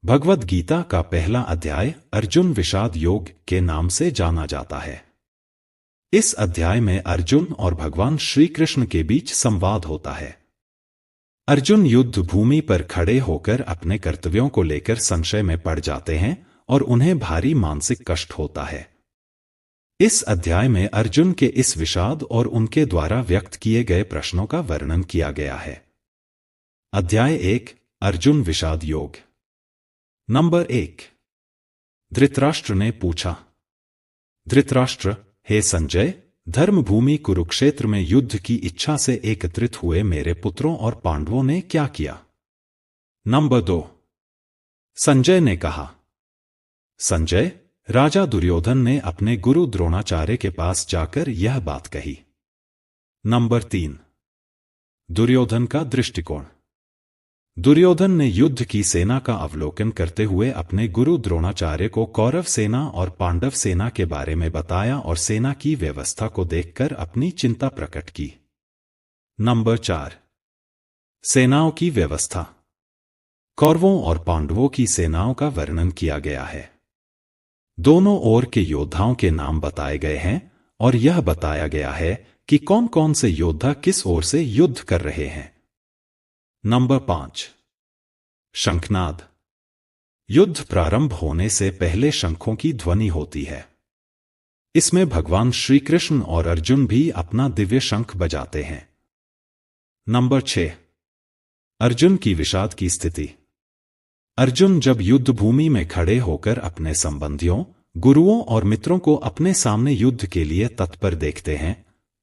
भगवद गीता का पहला अध्याय अर्जुन विषाद योग के नाम से जाना जाता है। इस अध्याय में अर्जुन और भगवान श्री कृष्ण के बीच संवाद होता है। अर्जुन युद्ध भूमि पर खड़े होकर अपने कर्तव्यों को लेकर संशय में पड़ जाते हैं और उन्हें भारी मानसिक कष्ट होता है। इस अध्याय में अर्जुन के इस विषाद और उनके द्वारा व्यक्त किए गए प्रश्नों का वर्णन किया गया है। अध्याय 1 अर्जुन विषाद योग। नंबर 1। धृतराष्ट्र ने पूछा। धृतराष्ट्र, हे संजय, धर्मभूमि कुरुक्षेत्र में युद्ध की इच्छा से एकत्रित हुए मेरे पुत्रों और पांडवों ने क्या किया? नंबर 2। संजय ने कहा। संजय, राजा दुर्योधन ने अपने गुरु द्रोणाचार्य के पास जाकर यह बात कही। नंबर 3। दुर्योधन का दृष्टिकोण। दुर्योधन ने युद्ध की सेना का अवलोकन करते हुए अपने गुरु द्रोणाचार्य को कौरव सेना और पांडव सेना के बारे में बताया और सेना की व्यवस्था को देखकर अपनी चिंता प्रकट की। नंबर 4। सेनाओं की व्यवस्था। कौरवों और पांडवों की सेनाओं का वर्णन किया गया है। दोनों ओर के योद्धाओं के नाम बताए गए हैं और यह बताया गया है कि कौन कौन से योद्धा किस ओर से युद्ध कर रहे हैं। नंबर 5। शंखनाद। युद्ध प्रारंभ होने से पहले शंखों की ध्वनि होती है। इसमें भगवान श्री कृष्ण और अर्जुन भी अपना दिव्य शंख बजाते हैं। नंबर 6। अर्जुन की विषाद की स्थिति। अर्जुन जब युद्ध भूमि में खड़े होकर अपने संबंधियों, गुरुओं और मित्रों को अपने सामने युद्ध के लिए तत्पर देखते हैं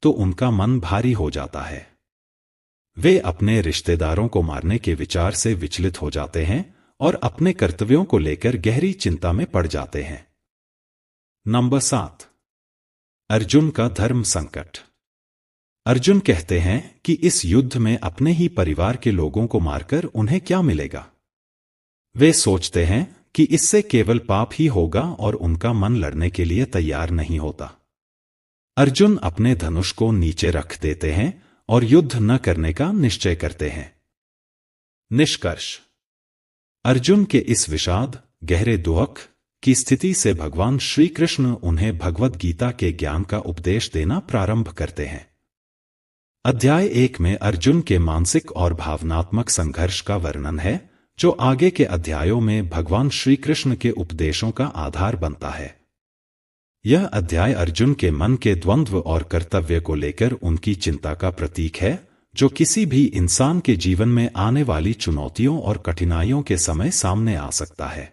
तो उनका मन भारी हो जाता है। वे अपने रिश्तेदारों को मारने के विचार से विचलित हो जाते हैं और अपने कर्तव्यों को लेकर गहरी चिंता में पड़ जाते हैं। नंबर 7। अर्जुन का धर्म संकट। अर्जुन कहते हैं कि इस युद्ध में अपने ही परिवार के लोगों को मारकर उन्हें क्या मिलेगा। वे सोचते हैं कि इससे केवल पाप ही होगा और उनका मन लड़ने के लिए तैयार नहीं होता। अर्जुन अपने धनुष को नीचे रख देते हैं और युद्ध न करने का निश्चय करते हैं। निष्कर्ष। अर्जुन के इस विषाद, गहरे दुख की स्थिति से भगवान श्री कृष्ण उन्हें भगवद गीता के ज्ञान का उपदेश देना प्रारंभ करते हैं। अध्याय 1 में अर्जुन के मानसिक और भावनात्मक संघर्ष का वर्णन है, जो आगे के अध्यायों में भगवान श्री कृष्ण के उपदेशों का आधार बनता है। यह अध्याय अर्जुन के मन के द्वंद्व और कर्तव्य को लेकर उनकी चिंता का प्रतीक है, जो किसी भी इंसान के जीवन में आने वाली चुनौतियों और कठिनाइयों के समय सामने आ सकता है।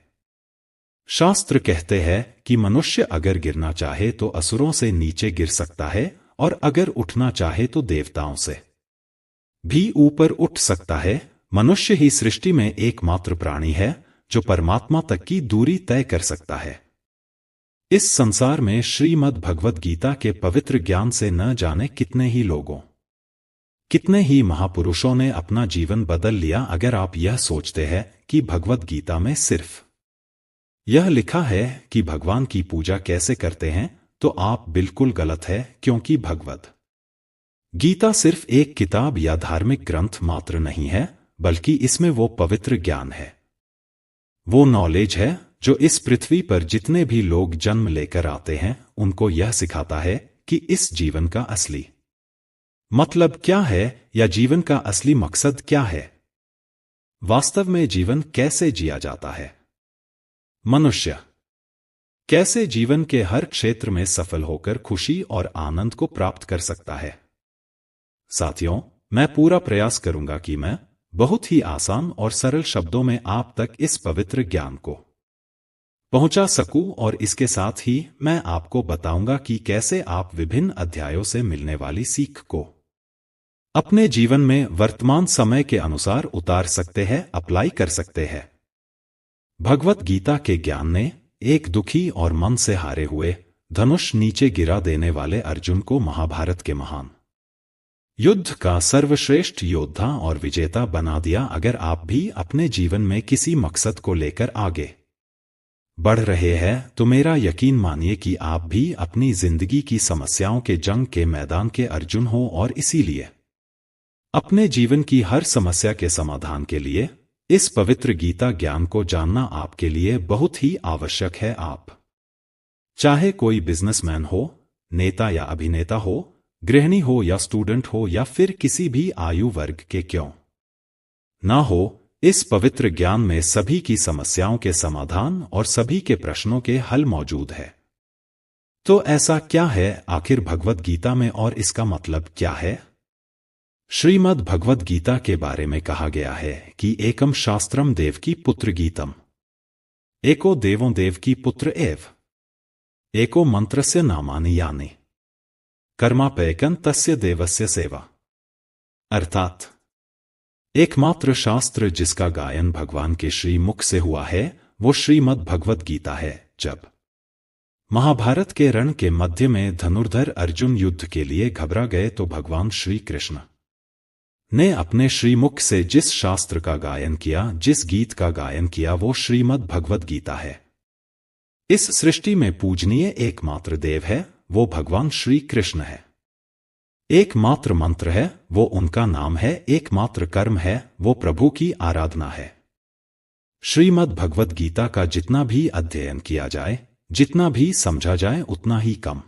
शास्त्र कहते हैं कि मनुष्य अगर गिरना चाहे तो असुरों से नीचे गिर सकता है और अगर उठना चाहे तो देवताओं से भी ऊपर उठ सकता है। मनुष्य ही सृष्टि में एकमात्र प्राणी है जो परमात्मा तक की दूरी तय कर सकता है। इस संसार में श्रीमद् भगवद गीता के पवित्र ज्ञान से न जाने कितने ही लोगों, कितने ही महापुरुषों ने अपना जीवन बदल लिया। अगर आप यह सोचते हैं कि भगवद गीता में सिर्फ यह लिखा है कि भगवान की पूजा कैसे करते हैं, तो आप बिल्कुल गलत है, क्योंकि भगवद गीता सिर्फ एक किताब या धार्मिक ग्रंथ मात्र नहीं है, बल्कि इसमें वो पवित्र ज्ञान है, वो नॉलेज है जो इस पृथ्वी पर जितने भी लोग जन्म लेकर आते हैं उनको यह सिखाता है कि इस जीवन का असली मतलब क्या है या जीवन का असली मकसद क्या है। वास्तव में जीवन कैसे जिया जाता है। मनुष्य कैसे जीवन के हर क्षेत्र में सफल होकर खुशी और आनंद को प्राप्त कर सकता है। साथियों, मैं पूरा प्रयास करूंगा कि मैं बहुत ही आसान और सरल शब्दों में आप तक इस पवित्र ज्ञान को पहुंचा सकूं, और इसके साथ ही मैं आपको बताऊंगा कि कैसे आप विभिन्न अध्यायों से मिलने वाली सीख को अपने जीवन में वर्तमान समय के अनुसार उतार सकते हैं, अप्लाई कर सकते हैं। भगवद गीता के ज्ञान ने एक दुखी और मन से हारे हुए, धनुष नीचे गिरा देने वाले अर्जुन को महाभारत के महान युद्ध का सर्वश्रेष्ठ योद्धा और विजेता बना दिया। अगर आप भी अपने जीवन में किसी मकसद को लेकर आगे बढ़ रहे हैं तो मेरा यकीन मानिए कि आप भी अपनी जिंदगी की समस्याओं के जंग के मैदान के अर्जुन हो, और इसीलिए अपने जीवन की हर समस्या के समाधान के लिए इस पवित्र गीता ज्ञान को जानना आपके लिए बहुत ही आवश्यक है। आप चाहे कोई बिजनेसमैन हो, नेता या अभिनेता हो, गृहिणी हो या स्टूडेंट हो या फिर किसी भी आयु वर्ग के क्यों ना हो, इस पवित्र ज्ञान में सभी की समस्याओं के समाधान और सभी के प्रश्नों के हल मौजूद है। तो ऐसा क्या है आखिर भगवद गीता में और इसका मतलब क्या है? श्रीमद् भगवद गीता के बारे में कहा गया है कि एकम शास्त्रम देव की पुत्र गीतम, एको देवों देव की पुत्र एव, एको मंत्रस्य नामानि यानि, कर्मापेकं तस्य देवस्य सेवा। अर्थात एकमात्र शास्त्र जिसका गायन भगवान के श्री मुख से हुआ है वो श्रीमद् भगवद गीता है। जब महाभारत के रण के मध्य में धनुर्धर अर्जुन युद्ध के लिए घबरा गए तो भगवान श्री कृष्ण ने अपने श्रीमुख से जिस शास्त्र का गायन किया, जिस गीत का गायन किया, वो श्रीमद् भगवद गीता है। इस सृष्टि में पूजनीय एकमात्र देव है, वो भगवान श्री कृष्ण है। एकमात्र मंत्र है, वो उनका नाम है। एकमात्र कर्म है, वो प्रभु की आराधना है। श्रीमद् भगवद गीता का जितना भी अध्ययन किया जाए, जितना भी समझा जाए, उतना ही कम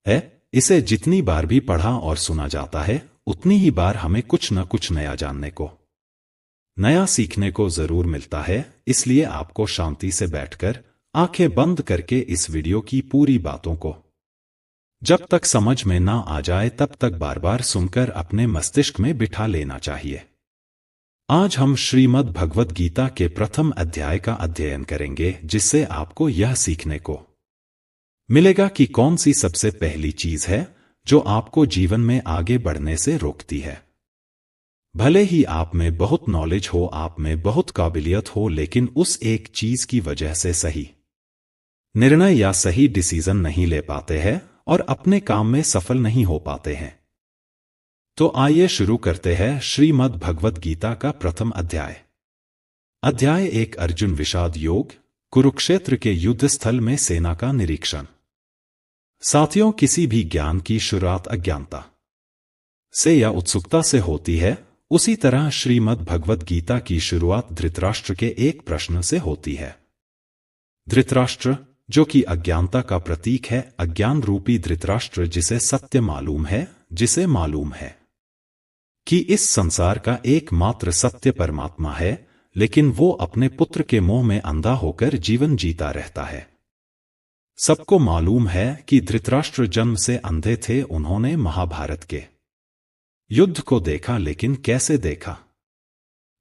है। इसे जितनी बार भी पढ़ा और सुना जाता है, उतनी ही बार हमें कुछ न कुछ नया जानने को, नया सीखने को जरूर मिलता है। इसलिए आपको शांति से बैठकर आंखें बंद करके इस वीडियो की पूरी बातों को जब तक समझ में ना आ जाए तब तक बार बार सुनकर अपने मस्तिष्क में बिठा लेना चाहिए। आज हम श्रीमद् भगवद गीता के प्रथम अध्याय का अध्ययन करेंगे, जिससे आपको यह सीखने को मिलेगा कि कौन सी सबसे पहली चीज है जो आपको जीवन में आगे बढ़ने से रोकती है। भले ही आप में बहुत नॉलेज हो, आप में बहुत काबिलियत हो, लेकिन उस एक चीज की वजह से सही निर्णय या सही डिसीजन नहीं ले पाते हैं और अपने काम में सफल नहीं हो पाते हैं। तो आइए शुरू करते हैं श्रीमद् भगवद गीता का प्रथम अध्याय। अध्याय 1, अर्जुन विषाद योग, कुरुक्षेत्र के युद्ध स्थल में सेना का निरीक्षण। साथियों, किसी भी ज्ञान की शुरुआत अज्ञानता से या उत्सुकता से होती है, उसी तरह श्रीमद् भगवद गीता की शुरुआत धृतराष्ट्र के एक प्रश्न से होती है। धृतराष्ट्र जो कि अज्ञानता का प्रतीक है, अज्ञान रूपी धृतराष्ट्र जिसे सत्य मालूम है, जिसे मालूम है कि इस संसार का एकमात्र सत्य परमात्मा है, लेकिन वो अपने पुत्र के मोह में अंधा होकर जीवन जीता रहता है। सबको मालूम है कि धृतराष्ट्र जन्म से अंधे थे। उन्होंने महाभारत के युद्ध को देखा, लेकिन कैसे देखा?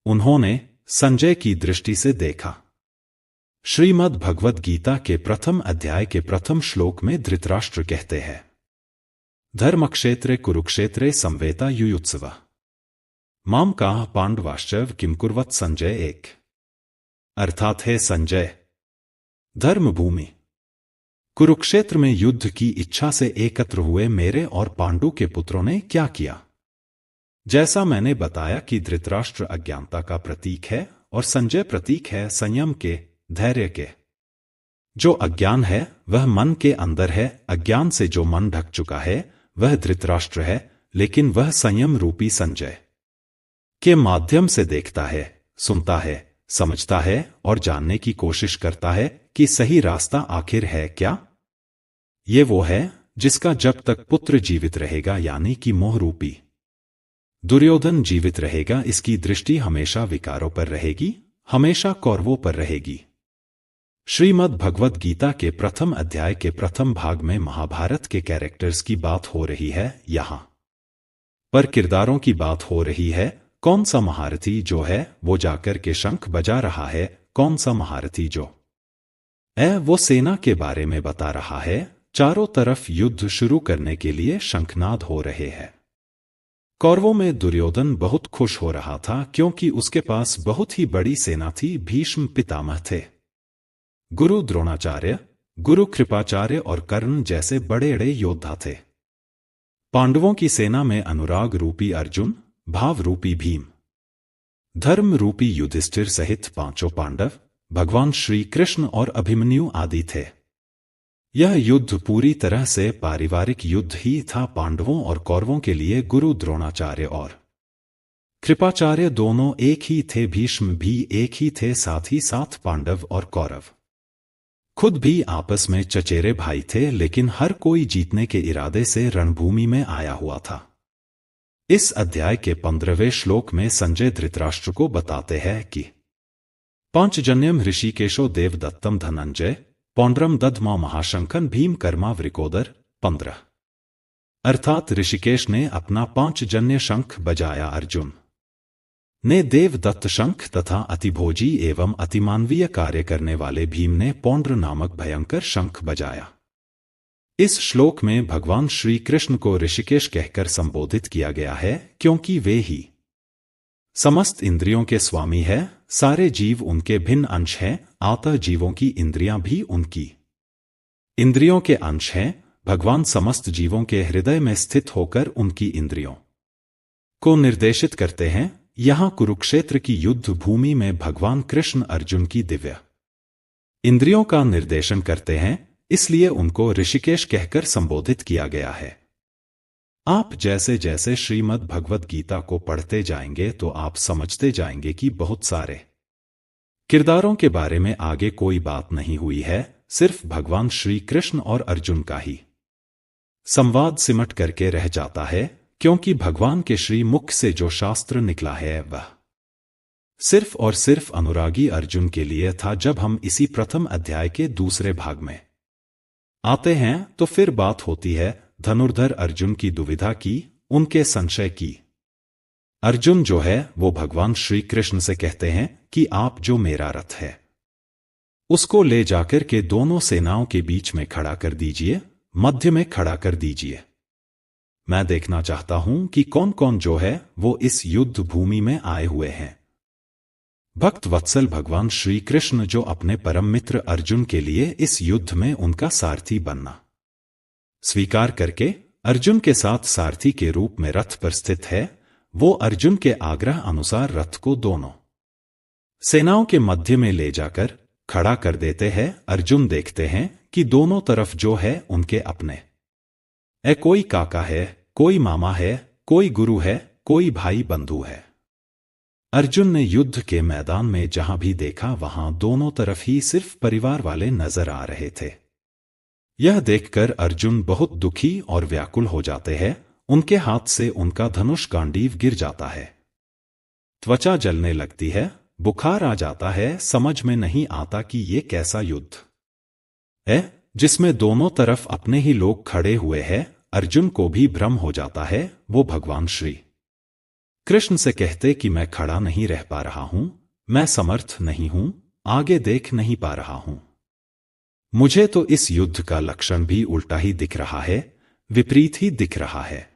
उन्होंने संजय की दृष्टि से देखा। श्रीमद् भगवद गीता के प्रथम अध्याय के प्रथम श्लोक में धृतराष्ट्र कहते हैं, धर्मक्षेत्रे कुरुक्षेत्रे संवेता युयुत्सव माम काह पांडवाश्चैव किम कुर्वत संजय एक। अर्थात है संजय, धर्म भूमि कुरुक्षेत्र में युद्ध की इच्छा से एकत्र हुए मेरे और पांडु के पुत्रों ने क्या किया? जैसा मैंने बताया कि धृतराष्ट्र अज्ञानता का प्रतीक है और संजय प्रतीक है संयम के, धैर्य के। जो अज्ञान है वह मन के अंदर है। अज्ञान से जो मन ढक चुका है वह धृतराष्ट्र है, लेकिन वह संयम रूपी संजय के माध्यम से देखता है, सुनता है, समझता है और जानने की कोशिश करता है कि सही रास्ता आखिर है क्या। ये वो है जिसका जब तक पुत्र जीवित रहेगा, यानी कि मोह रूपी दुर्योधन जीवित रहेगा, इसकी दृष्टि हमेशा विकारों पर रहेगी, हमेशा कौरवों पर रहेगी। श्रीमद् भगवद गीता के प्रथम अध्याय के प्रथम भाग में महाभारत के कैरेक्टर्स की बात हो रही है। यहां पर किरदारों की बात हो रही है। कौन सा महारथी जो है वो जाकर के शंख बजा रहा है, कौन सा महारथी जो है वो सेना के बारे में बता रहा है। चारों तरफ युद्ध शुरू करने के लिए शंखनाद हो रहे हैं। कौरवों में दुर्योधन बहुत खुश हो रहा था क्योंकि उसके पास बहुत ही बड़ी सेना थी। भीष्म पितामह थे, गुरु द्रोणाचार्य, गुरु कृपाचार्य और कर्ण जैसे बड़े बड़े योद्धा थे। पांडवों की सेना में अनुराग रूपी अर्जुन, भाव रूपी भीम, धर्म रूपी युधिष्ठिर सहित पांचों पांडव, भगवान श्री कृष्ण और अभिमन्यु आदि थे। यह युद्ध पूरी तरह से पारिवारिक युद्ध ही था। पांडवों और कौरवों के लिए गुरु द्रोणाचार्य और कृपाचार्य दोनों एक ही थे, भीष्म भी एक ही थे, साथ ही साथ पांडव और कौरव खुद भी आपस में चचेरे भाई थे, लेकिन हर कोई जीतने के इरादे से रणभूमि में आया हुआ था। इस अध्याय के 15वें श्लोक में संजय धृतराष्ट्र को बताते हैं कि पांचजन्यम ऋषिकेशो देवदत्तम धनंजय पौंड्रम दधमा महाशंकन भीम कर्मा वृकोदर 15 अर्थात ऋषिकेश ने अपना पांचजन्य शंख बजाया, अर्जुन ने देवदत्त शंख तथा अतिभोजी एवं अतिमानवीय कार्य करने वाले भीम ने पौंड्र नामक भयंकर शंख बजाया। इस श्लोक में भगवान श्री कृष्ण को ऋषिकेश कहकर संबोधित किया गया है, क्योंकि वे ही समस्त इंद्रियों के स्वामी है, सारे जीव उनके भिन्न अंश हैं, अतः जीवों की इंद्रियां भी उनकी इंद्रियों के अंश हैं। भगवान समस्त जीवों के हृदय में स्थित होकर उनकी इंद्रियों को निर्देशित करते हैं। यहाँ कुरुक्षेत्र की युद्ध भूमि में भगवान कृष्ण अर्जुन की दिव्य इंद्रियों का निर्देशन करते हैं, इसलिए उनको ऋषिकेश कहकर संबोधित किया गया है। आप जैसे जैसे श्रीमद् भगवद गीता को पढ़ते जाएंगे तो आप समझते जाएंगे कि बहुत सारे किरदारों के बारे में आगे कोई बात नहीं हुई है, सिर्फ भगवान श्री कृष्ण और अर्जुन का ही संवाद सिमट करके रह जाता है, क्योंकि भगवान के श्री मुख से जो शास्त्र निकला है वह सिर्फ और सिर्फ अनुरागी अर्जुन के लिए था। जब हम इसी प्रथम अध्याय के दूसरे भाग में आते हैं तो फिर बात होती है धनुर्धर अर्जुन की दुविधा की, उनके संशय की। अर्जुन जो है वो भगवान श्री कृष्ण से कहते हैं कि आप जो मेरा रथ है उसको ले जाकर के दोनों सेनाओं के बीच में खड़ा कर दीजिए, मध्य में खड़ा कर दीजिए। मैं देखना चाहता हूं कि कौन कौन जो है वो इस युद्ध भूमि में आए हुए हैं। भक्त वत्सल भगवान श्री कृष्ण जो अपने परम मित्र अर्जुन के लिए इस युद्ध में उनका सारथी बनना स्वीकार करके अर्जुन के साथ सारथी के रूप में रथ पर स्थित है, वो अर्जुन के आग्रह अनुसार रथ को दोनों सेनाओं के मध्य में ले जाकर खड़ा कर देते हैं। अर्जुन देखते हैं कि दोनों तरफ जो है उनके अपने कोई काका है, कोई मामा है, कोई गुरु है, कोई भाई बंधु है। अर्जुन ने युद्ध के मैदान में जहां भी देखा वहां दोनों तरफ ही सिर्फ परिवार वाले नजर आ रहे थे। यह देखकर अर्जुन बहुत दुखी और व्याकुल हो जाते हैं, उनके हाथ से उनका धनुष गांडीव गिर जाता है, त्वचा जलने लगती है, बुखार आ जाता है। समझ में नहीं आता कि ये कैसा युद्ध है जिसमें दोनों तरफ अपने ही लोग खड़े हुए हैं। अर्जुन को भी भ्रम हो जाता है। वो भगवान श्री कृष्ण से कहते कि मैं खड़ा नहीं रह पा रहा हूं, मैं समर्थ नहीं हूं, आगे देख नहीं पा रहा हूं। मुझे तो इस युद्ध का लक्षण भी उल्टा ही दिख रहा है, विपरीत ही दिख रहा है।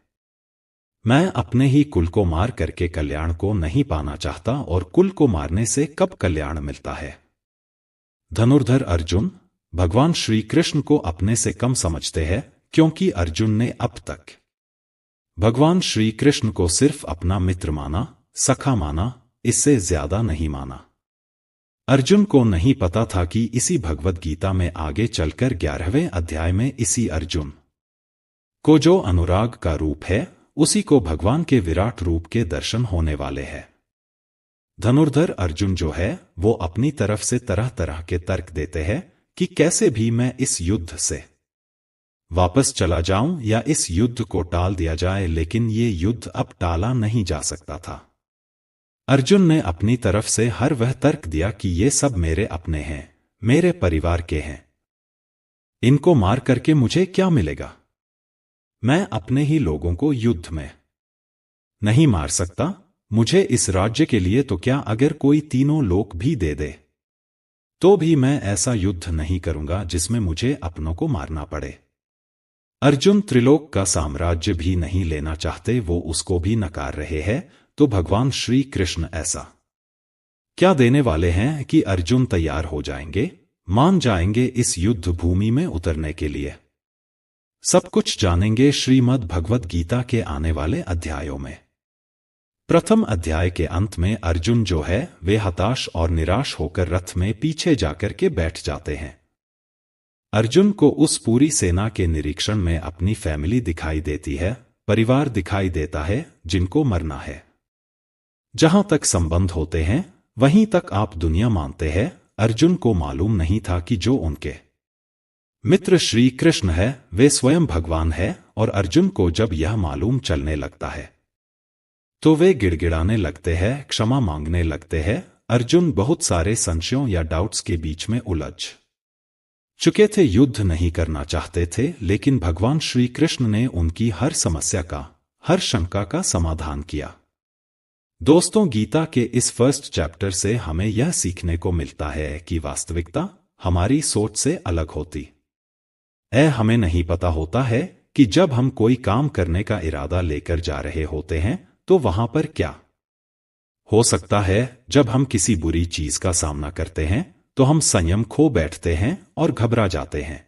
मैं अपने ही कुल को मार करके कल्याण को नहीं पाना चाहता, और कुल को मारने से कब कल्याण मिलता है। धनुर्धर अर्जुन भगवान श्री कृष्ण को अपने से कम समझते हैं, क्योंकि अर्जुन ने अब तक भगवान श्री कृष्ण को सिर्फ अपना मित्र माना, सखा माना, इससे ज्यादा नहीं माना। अर्जुन को नहीं पता था कि इसी भगवद गीता में आगे चलकर 11वें अध्याय में इसी अर्जुन को जो अनुराग का रूप है उसी को भगवान के विराट रूप के दर्शन होने वाले हैं। धनुर्धर अर्जुन जो है वो अपनी तरफ से तरह तरह के तर्क देते हैं कि कैसे भी मैं इस युद्ध से वापस चला जाऊं या इस युद्ध को टाल दिया जाए, लेकिन ये युद्ध अब टाला नहीं जा सकता था। अर्जुन ने अपनी तरफ से हर वह तर्क दिया कि ये सब मेरे अपने हैं, मेरे परिवार के हैं, इनको मार करके मुझे क्या मिलेगा। मैं अपने ही लोगों को युद्ध में नहीं मार सकता, मुझे इस राज्य के लिए तो क्या अगर कोई तीनों लोक भी दे दे तो भी मैं ऐसा युद्ध नहीं करूंगा जिसमें मुझे अपनों को मारना पड़े। अर्जुन त्रिलोक का साम्राज्य भी नहीं लेना चाहते, वो उसको भी नकार रहे हैं। तो भगवान श्री कृष्ण ऐसा क्या देने वाले हैं कि अर्जुन तैयार हो जाएंगे, मान जाएंगे इस युद्ध भूमि में उतरने के लिए। सब कुछ जानेंगे श्रीमद् भगवद गीता के आने वाले अध्यायों में। प्रथम अध्याय के अंत में अर्जुन जो है वे हताश और निराश होकर रथ में पीछे जाकर के बैठ जाते हैं। अर्जुन को उस पूरी सेना के निरीक्षण में अपनी फैमिली दिखाई देती है, परिवार दिखाई देता है जिनको मरना है। जहां तक संबंध होते हैं वहीं तक आप दुनिया मानते हैं। अर्जुन को मालूम नहीं था कि जो उनके मित्र श्री कृष्ण है वे स्वयं भगवान है, और अर्जुन को जब यह मालूम चलने लगता है तो वे गिड़गिड़ाने लगते हैं, क्षमा मांगने लगते हैं। अर्जुन बहुत सारे संशयों या डाउट्स के बीच में उलझ चुके थे, युद्ध नहीं करना चाहते थे, लेकिन भगवान श्री कृष्ण ने उनकी हर समस्या का, हर शंका का समाधान किया। दोस्तों, गीता के इस फर्स्ट चैप्टर से हमें यह सीखने को मिलता है कि वास्तविकता हमारी सोच से अलग होती हमें नहीं पता होता है कि जब हम कोई काम करने का इरादा लेकर जा रहे होते हैं तो वहां पर क्या हो सकता है। जब हम किसी बुरी चीज का सामना करते हैं तो हम संयम खो बैठते हैं और घबरा जाते हैं।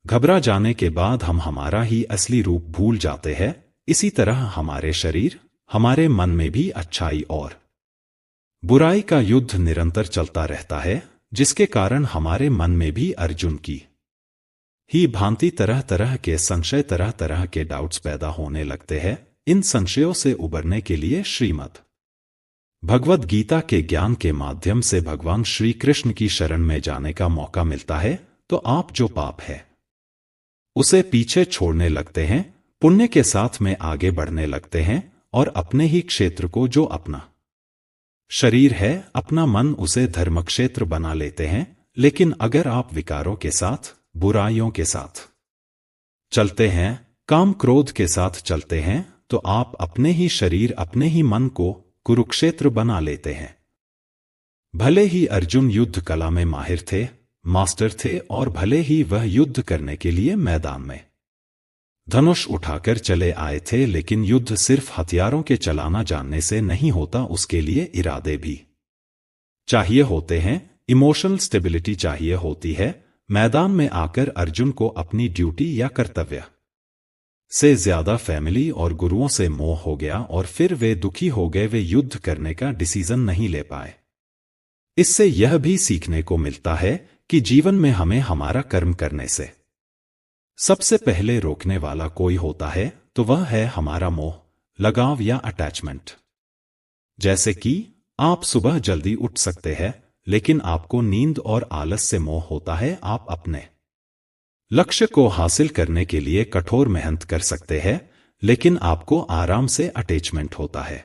घबरा जाने के बाद हम हमारा ही असली रूप भूल जाते हैं। इसी तरह हमारे शरीर, हमारे मन में भी अच्छाई और बुराई का युद्ध निरंतर चलता रहता है, जिसके कारण हमारे मन में भी अर्जुन की ही भांति तरह तरह के संशय, तरह तरह के डाउट्स पैदा होने लगते हैं। इन संशयों से उबरने के लिए श्रीमद् भगवद गीता के ज्ञान के माध्यम से भगवान श्री कृष्ण की शरण में जाने का मौका मिलता है, तो आप जो पाप है उसे पीछे छोड़ने लगते हैं, पुण्य के साथ में आगे बढ़ने लगते हैं, और अपने ही क्षेत्र को, जो अपना शरीर है, अपना मन, उसे धर्मक्षेत्र बना लेते हैं। लेकिन अगर आप विकारों के साथ, बुराइयों के साथ चलते हैं, काम क्रोध के साथ चलते हैं, तो आप अपने ही शरीर, अपने ही मन को कुरुक्षेत्र बना लेते हैं। भले ही अर्जुन युद्ध कला में माहिर थे, मास्टर थे, और भले ही वह युद्ध करने के लिए मैदान में धनुष उठाकर चले आए थे, लेकिन युद्ध सिर्फ हथियारों के चलाना जानने से नहीं होता, उसके लिए इरादे भी चाहिए होते हैं, इमोशनल स्टेबिलिटी चाहिए होती है। मैदान में आकर अर्जुन को अपनी ड्यूटी या कर्तव्य से ज्यादा फैमिली और गुरुओं से मोह हो गया, और फिर वे दुखी हो गए, वे युद्ध करने का डिसीजन नहीं ले पाए। इससे यह भी सीखने को मिलता है कि जीवन में हमें हमारा कर्म करने से सबसे पहले रोकने वाला कोई होता है, तो वह है हमारा मोह, लगाव या अटैचमेंट। जैसे कि आप सुबह जल्दी उठ सकते हैं, लेकिन आपको नींद और आलस से मोह होता है। आप अपने लक्ष्य को हासिल करने के लिए कठोर मेहनत कर सकते हैं, लेकिन आपको आराम से अटैचमेंट होता है।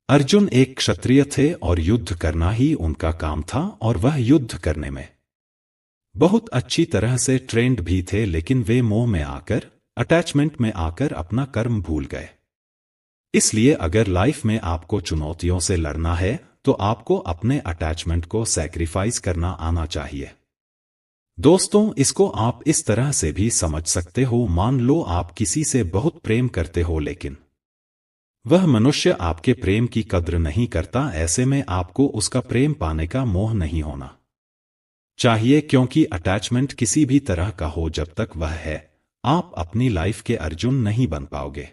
अर्जुन एक क्षत्रिय थे और युद्ध करना ही उनका काम था, और वह युद्ध करने में बहुत अच्छी तरह से ट्रेंड भी थे, लेकिन वे मोह में आकर, अटैचमेंट में आकर अपना कर्म भूल गए। इसलिए अगर लाइफ में आपको चुनौतियों से लड़ना है, तो आपको अपने अटैचमेंट को सैक्रिफाइस करना आना चाहिए। दोस्तों, इसको आप इस तरह से भी समझ सकते हो, मान लो आप किसी से बहुत प्रेम करते हो, लेकिन वह मनुष्य आपके प्रेम की कद्र नहीं करता। ऐसे में आपको उसका प्रेम पाने का मोह नहीं होना चाहिए, क्योंकि अटैचमेंट किसी भी तरह का हो, जब तक वह है, आप अपनी लाइफ के अर्जुन नहीं बन पाओगे।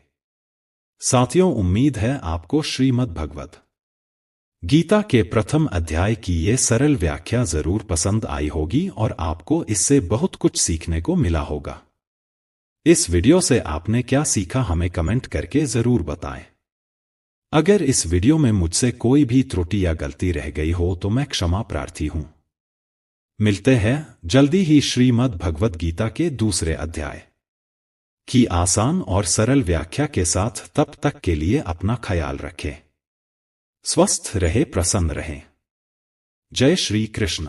साथियों, उम्मीद है आपको श्रीमद् भगवद गीता के प्रथम अध्याय की ये सरल व्याख्या जरूर पसंद आई होगी, और आपको इससे बहुत कुछ सीखने को मिला होगा। इस वीडियो से आपने क्या सीखा, हमें कमेंट करके जरूर बताएं। अगर इस वीडियो में मुझसे कोई भी त्रुटि या गलती रह गई हो तो मैं क्षमा प्रार्थी हूं। मिलते हैं जल्दी ही श्रीमद् भगवद गीता के दूसरे अध्याय की आसान और सरल व्याख्या के साथ। तब तक के लिए अपना ख्याल रखें, स्वस्थ रहे, प्रसन्न रहें। जय श्री कृष्ण।